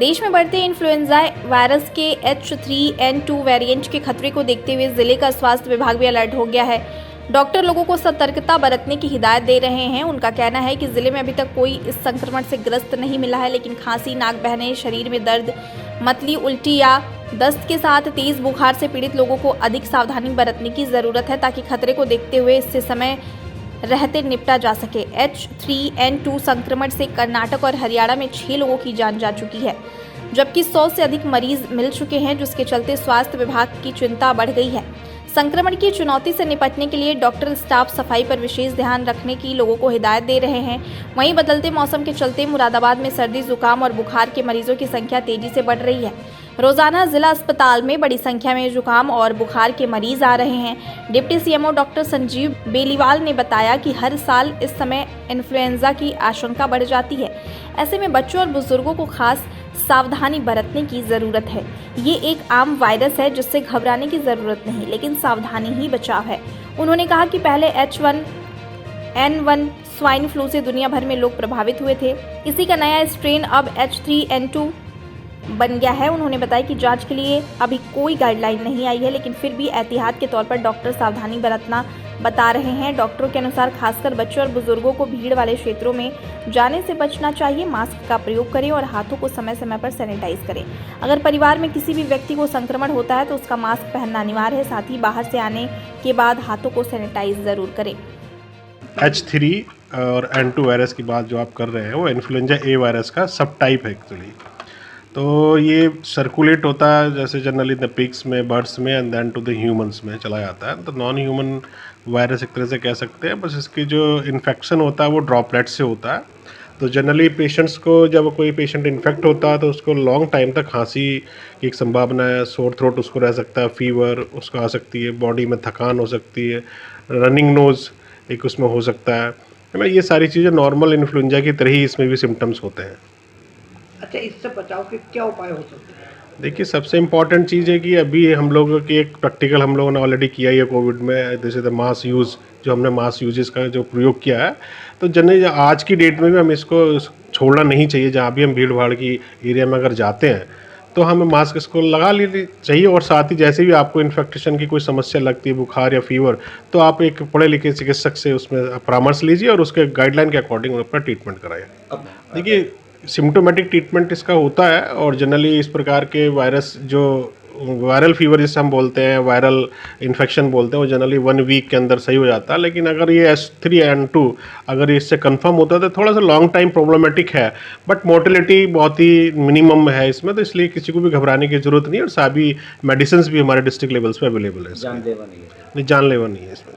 देश में बढ़ते इन्फ्लुएंजा वायरस के H3N2 वेरिएंट के खतरे को देखते हुए जिले का स्वास्थ्य विभाग भी अलर्ट हो गया है। डॉक्टर लोगों को सतर्कता बरतने की हिदायत दे रहे हैं। उनका कहना है कि जिले में अभी तक कोई इस संक्रमण से ग्रस्त नहीं मिला है, लेकिन खांसी, नाक बहने, शरीर में दर्द, मतली, उल्टी या दस्त के साथ तेज बुखार से पीड़ित लोगों को अधिक सावधानी बरतने की जरूरत है, ताकि खतरे को देखते हुए इससे समय रहते निपटा जा सके। H3N2 संक्रमण से कर्नाटक और हरियाणा में 6 लोगों की जान जा चुकी है, जबकि 100 से अधिक मरीज मिल चुके हैं, जिसके चलते स्वास्थ्य विभाग की चिंता बढ़ गई है। संक्रमण की चुनौती से निपटने के लिए डॉक्टर स्टाफ सफाई पर विशेष ध्यान रखने की लोगों को हिदायत दे रहे हैं। वहीं बदलते मौसम के चलते मुरादाबाद में सर्दी, जुकाम और बुखार के मरीजों की संख्या तेजी से बढ़ रही है। रोजाना जिला अस्पताल में बड़ी संख्या में जुकाम और बुखार के मरीज आ रहे हैं। डिप्टी सीएमओ डॉक्टर संजीव बेलीवाल ने बताया कि हर साल इस समय इन्फ्लुएंजा की आशंका बढ़ जाती है। ऐसे में बच्चों और बुजुर्गों को खास सावधानी बरतने की ज़रूरत है। ये एक आम वायरस है जिससे घबराने की ज़रूरत नहीं, लेकिन सावधानी ही बचाव है। उन्होंने कहा कि पहले H1N1 स्वाइन फ्लू से दुनिया भर में लोग प्रभावित हुए थे। इसी का नया स्ट्रेन अब H3N2 बन गया है। उन्होंने बताया कि जांच के लिए अभी कोई गाइडलाइन नहीं आई है, लेकिन फिर भी एहतियात के तौर पर डॉक्टर सावधानी बरतना बता रहे हैं। डॉक्टरों के अनुसार खासकर बच्चों और बुजुर्गों को भीड़ वाले क्षेत्रों में जाने से बचना चाहिए। मास्क का प्रयोग करें और हाथों को समय समय पर सैनिटाइज करें। अगर परिवार में किसी भी व्यक्ति को संक्रमण होता है तो उसका मास्क पहनना अनिवार्य है। साथ ही बाहर से आने के बाद हाथों को सैनिटाइज जरूर करें। H3 और N2 वायरस की बात जो आप कर रहे हैं वो इन्फ्लुएंजा ए वायरस का सब टाइप है एक्चुअली। तो ये सर्कुलेट होता है जैसे जनरली द पिग्स में, बर्ड्स में and then to the humans में चला जाता है। तो नॉन ह्यूमन वायरस एक तरह से कह सकते हैं। बस इसकी जो इन्फेक्शन होता है वो ड्रॉपलेट से होता है। तो जनरली पेशेंट्स को, जब कोई पेशेंट इन्फेक्ट होता है तो उसको लॉन्ग टाइम तक खांसी की एक संभावना है, सोर थ्रोट उसको रह सकता है, फीवर उसको आ सकती है, बॉडी में थकान हो सकती है, रनिंग नोज़ एक उसमें हो सकता है ना। ये सारी चीज़ें नॉर्मल इन्फ्लुएंजा की तरह ही इसमें भी सिम्टम्स होते हैं। अच्छा, इससे बचाव के क्या उपाय हो सकते हैं? देखिए, सबसे इम्पॉर्टेंट चीज़ है कि अभी हम लोगों की एक प्रैक्टिकल हम लोगों ने ऑलरेडी किया ही है कोविड में, जैसे द मास यूज़, जो हमने मास यूजेस का जो प्रयोग किया है। तो जनरली आज की डेट में भी हम इसको छोड़ना नहीं चाहिए। जहाँ भी हम भीड़ भाड़ की एरिया में अगर जाते हैं तो हमें मास्क इसको लगा लेनी चाहिए। और साथ ही जैसे भी आपको इन्फेक्शन की कोई समस्या लगती है, बुखार या फीवर, तो आप एक पढ़े लिखे चिकित्सक से उसमें परामर्श लीजिए और उसके गाइडलाइन के अकॉर्डिंग अपना ट्रीटमेंट कराइए। देखिए, सिम्टोमेटिक ट्रीटमेंट इसका होता है और जनरली इस प्रकार के वायरस, जो वायरल फीवर जिसे हम बोलते हैं, वायरल इन्फेक्शन बोलते हैं, वो जनरली 1 वीक के अंदर सही हो जाता है। लेकिन अगर ये H3N2 अगर इससे कंफर्म होता है तो थोड़ा सा लॉन्ग टाइम प्रॉब्लमेटिक है, बट मोर्टेलिटी बहुत ही मिनिमम है इसमें। तो इसलिए किसी को भी घबराने की ज़रूरत नहीं है और सभी मेडिसिन भी हमारे डिस्ट्रिक्ट लेवल्स पे अवेलेबल है। जानलेवा नहीं है। जानलेवा नहीं है इसमें।